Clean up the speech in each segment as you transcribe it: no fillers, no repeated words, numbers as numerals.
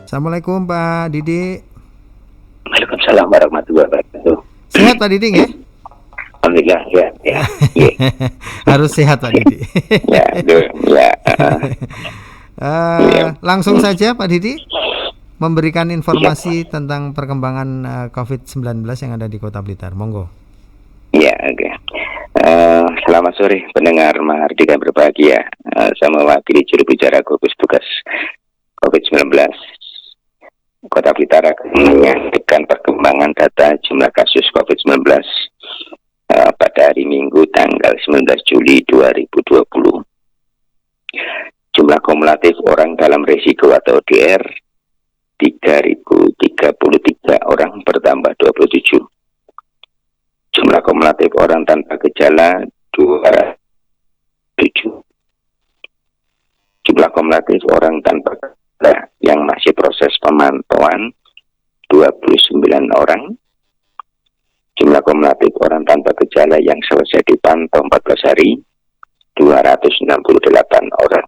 Assalamualaikum Pak Didi. Waalaikumsalam warahmatullahi wabarakatuh. Sehat Pak Didi ya? Alhamdulillah ya. Harus sehat Pak Didi. Langsung saja Pak Didi memberikan informasi tentang perkembangan COVID-19 yang ada di Kota Blitar. Monggo. Ya, oke. Selamat sore pendengar Mahardika berbahagia. Saya mewakili juru bicara gugus tugas COVID-19 Kota Blitar akan menyampaikan perkembangan data jumlah kasus COVID-19 pada hari Minggu tanggal 19 Juli 2020. Jumlah kumulatif orang dalam risiko atau ODR 3.033 orang bertambah 27. Jumlah kumulatif orang tanpa gejala 207. Jumlah kumulatif orang tanpa gejala yang masih proses pemantauan 29 orang. Jumlah kumulatif orang tanpa gejala yang selesai dipantau 14 hari 268 orang.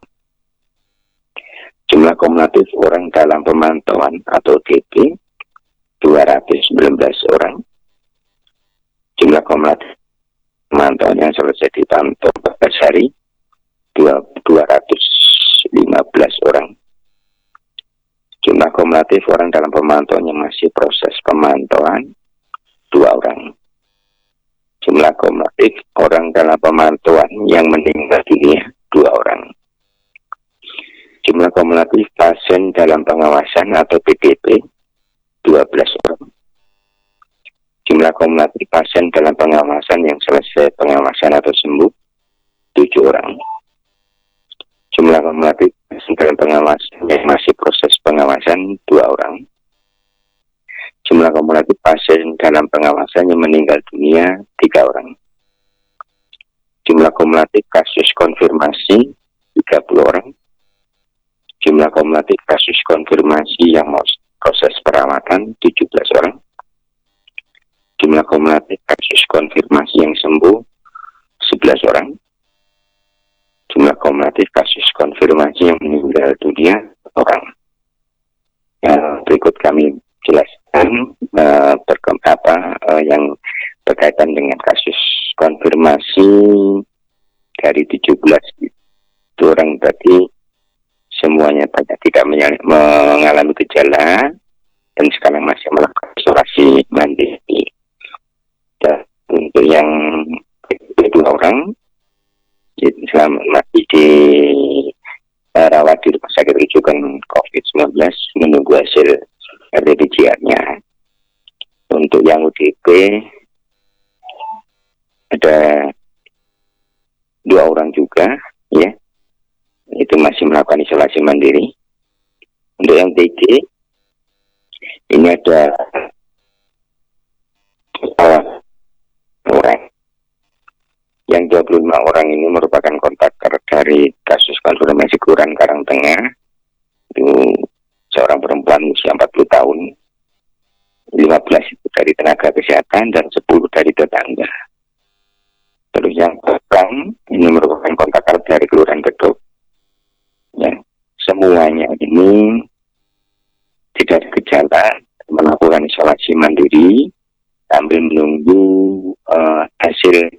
Jumlah kumulatif orang dalam pemantauan atau DP 219 orang. Jumlah kumulatif pemantauan yang selesai dipantau 14 hari 215 orang. Jumlah kumulatif orang dalam pemantauan yang masih proses pemantauan 2 orang. Jumlah kumulatif orang dalam pemantauan yang meninggal dunia 2 orang. Jumlah kumulatif pasien dalam pengawasan atau PDP 12 orang. Jumlah kumulatif pasien dalam pengawasan yang selesai pengawasan atau sembuh 7 orang. Jumlah kumulatif pasien dalam pengawasan yang masih proses pengawasan 2 orang. Jumlah kumulatif pasien dalam pengawasan yang meninggal dunia 3 orang. Jumlah kumulatif kasus konfirmasi 30 orang. Jumlah kumulatif kasus konfirmasi yang proses perawatan 17 orang. Jumlah kumulatif kasus konfirmasi yang sembuh 11 orang. Jumlah kumulatif kasus konfirmasi yang meninggal dunia orang. Berikut kami jelaskan yang berkaitan dengan kasus konfirmasi dari 17 itu orang tadi semuanya tidak mengalami gejala dan sekarang masih melakukan isolasi mandiri. Dan untuk yang 2 orang masih dirawat di rumah sakit rujukan COVID-19 menunggu hasil PCR-nya. Untuk yang UDP ada 2 orang juga, ya, itu masih melakukan isolasi mandiri. Untuk yang TG ini ada orang. Yang 25 orang ini merupakan kontak dari kasus konfirmasi Kelurahan Karangtengah. Itu seorang perempuan usia 40 tahun. 15 itu dari tenaga kesehatan dan 10 dari tetangga. Terus yang orang ini merupakan kontak dari Kelurahan Gedok. Ya, semuanya ini tidak ada gejala, melakukan isolasi mandiri sambil menunggu hasil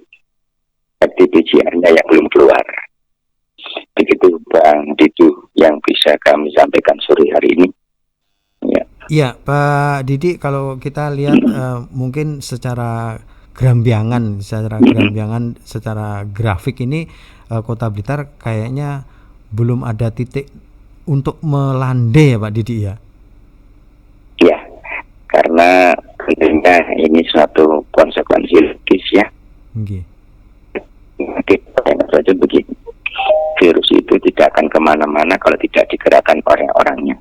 PCR-nya yang belum keluar. Begitu Bang Didu yang bisa kami sampaikan sore hari ini. Ya. Iya Pak Didi, kalau kita lihat mungkin secara gerambiangan, secara grafik ini Kota Blitar kayaknya belum ada titik untuk melandai ya Pak Didi ya? Ya, karena tentunya ini suatu konsekuensi logis ya. Okay. Kita saja begini, virus itu tidak akan kemana-mana kalau tidak digerakkan oleh orangnya.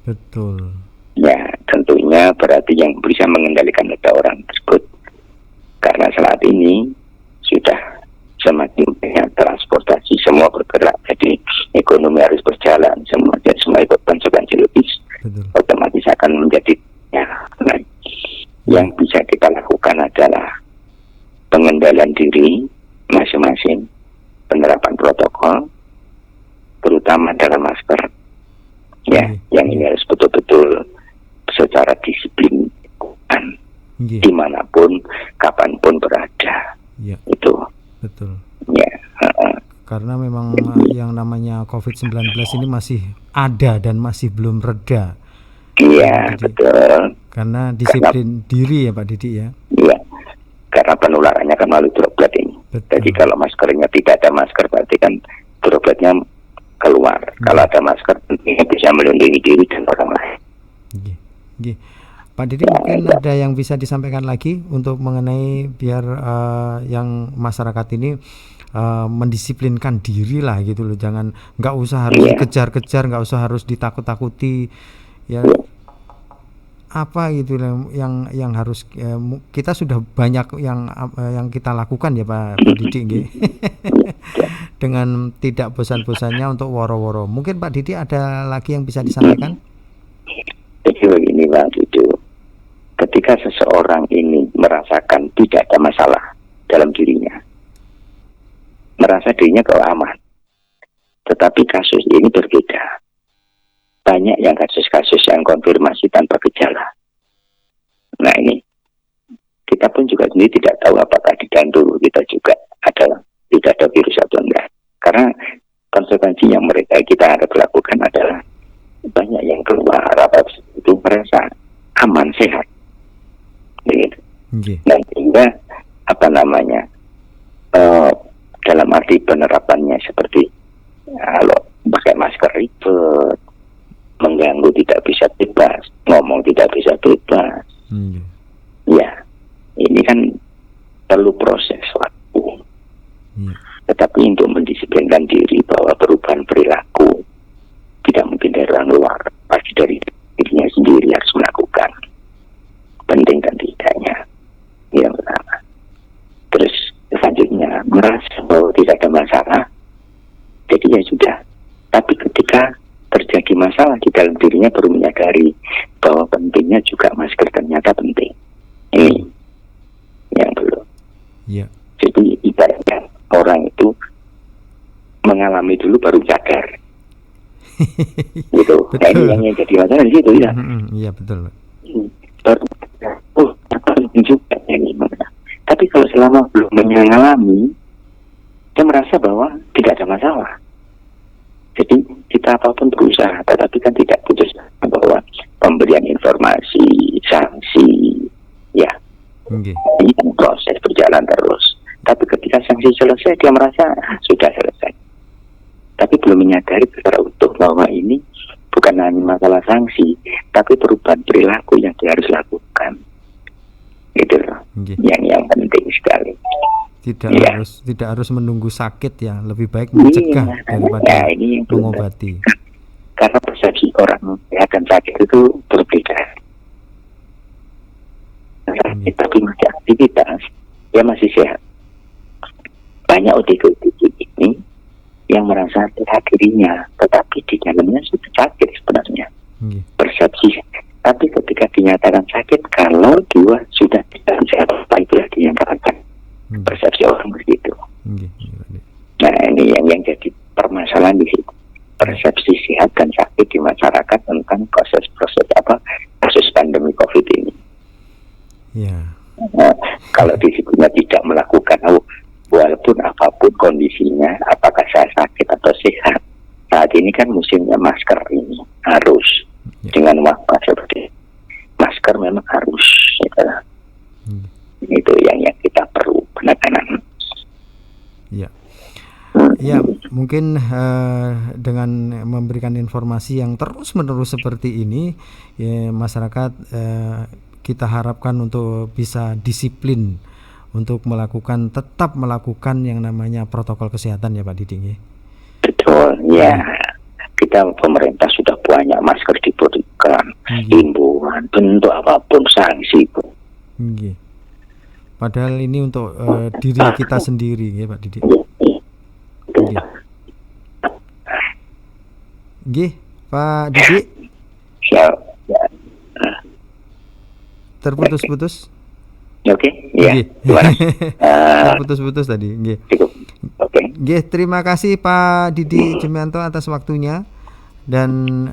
Betul. Ya, tentunya berarti yang bisa mengendalikan adalah orang tersebut. Karena saat ini sudah semakin banyak transportasi, semua bergerak, jadi ekonomi harus berjalan, semua ikut konsekuensi logis. Betul. Otomatis akan menjadi yang bisa kita lakukan adalah pengendalian diri masing-masing, penerapan protokol, terutama dalam masker. Ya, yang ini harus betul-betul dimanapun, kapanpun berada. Ya, Itu, betul. ya. Karena memang yang namanya COVID-19 ini masih ada dan masih belum reda. Iya, Pak Didi. betul. Karena disiplin diri ya Pak Didi ya. Iya, karena penularannya kan melalui droplet ini. Betul. Jadi kalau maskernya tidak ada masker, berarti kan dropletnya keluar. Kalau ada masker, tentunya bisa melindungi diri dan orang lain. Nggih, nggih. Pak Didi, mungkin ada yang bisa disampaikan lagi untuk mengenai biar yang masyarakat ini mendisiplinkan diri lah gitu loh, jangan nggak usah harus dikejar-kejar, nggak usah harus ditakut-takuti ya, apa gitu loh yang harus kita sudah banyak yang kita lakukan ya Pak Didi nggih. Dengan tidak bosan-bosannya untuk woro-woro. Mungkin Pak Didi ada lagi yang bisa disampaikan? Jadi begini Pak Didi, ketika seseorang ini merasakan tidak ada masalah dalam dirinya, merasa dirinya aman, tetapi kasus ini berbeda. Banyak yang kasus-kasus yang konfirmasi tanpa gejala. Nah ini, kita pun juga sendiri tidak tahu apakah di dalam tubuh kita juga tidak ada virus atau enggak. Karena konsekuensi yang kita harus lakukan adalah banyak yang keluar itu merasa aman, sehat. Begitu. Dan sehingga dalam arti penerapannya seperti kalau pakai masker ribet, mengganggu tidak bisa bebas, ngomong tidak bisa bebas. Ya, ini kan perlu proses waktu. Tetapi untuk mendisiplinkan diri bahwa perubahan perilaku tidak mungkin dari orang luar, pasti dari dirinya sendiri harus melakukan. Penting dan tidaknya, yang pertama. Terus selanjutnya merasa bahwa tidak ada masalah, jadi ya sudah. Tapi ketika terjadi masalah di dalam dirinya baru menyadari bahwa pentingnya juga masker ternyata penting. Ini yang belum. Ya. Jadi ibaratnya orang itu mengalami dulu baru sadar. Gitu. Nah ini yang jadi masalah di situ ya. Iya betul. Baru juga ini. Tapi kalau selama belum mengalami, dia merasa bahwa tidak ada masalah. Jadi kita apapun berusaha, tetapi kan tidak putus bahwa pemberian informasi, sanksi, ya, ini kan proses berjalan terus. Tapi ketika sanksi selesai, dia merasa sudah selesai. Tapi belum menyadari secara utuh bahwa ini bukan hanya masalah sanksi, tapi perubahan perilaku yang dia harus lakukan. Gitu loh. Yang penting sekali. Tidak harus menunggu sakit ya, lebih baik mencegah daripada mengobati. Karena persepsi orang sehat dan sakit itu berbeda. Tapi masih aktivitas, dia masih sehat. Banyak OTG ini yang merasa sehat dirinya, tetapi di dalamnya sudah sakit sebenarnya. Persepsi. Tapi ketika dinyatakan sakit, kalau dia sudah tidak sehat, itulah dinyatakan persepsi orang begitu. Nah ini yang jadi permasalahan di situ. Persepsi sehat dan sakit di masyarakat tentang kasus pandemi COVID ini. Nah, kalau disebutnya tidak melakukan, walaupun apapun kondisinya, apakah saya sakit atau sehat, saat ini kan musimnya masker ini harus dengan wabah seperti masker memang harus. Itu yang kita perlu penekanan. Ya, mungkin dengan memberikan informasi yang terus-menerus seperti ini, ya, masyarakat kita harapkan untuk bisa disiplin untuk tetap melakukan yang namanya protokol kesehatan ya Pak Didi. Betul, ya. Kita pemerintah sudah banyak masker diberikan, himbauan, bentuk apapun sanksi. Padahal ini untuk diri kita sendiri ya Pak Didi. Pak Didi. Terputus-putus. Oke, ya. Terputus-putus tadi. Oke. Terima kasih Pak Didi Jumianto atas waktunya dan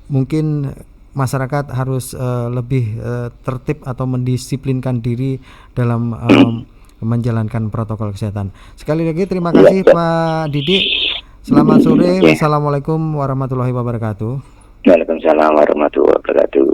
mungkin masyarakat harus lebih tertib atau mendisiplinkan diri dalam menjalankan protokol kesehatan. Sekali lagi terima kasih Pak Didi. Selamat sore. Wassalamualaikum warahmatullahi wabarakatuh. Waalaikumsalam warahmatullahi wabarakatuh.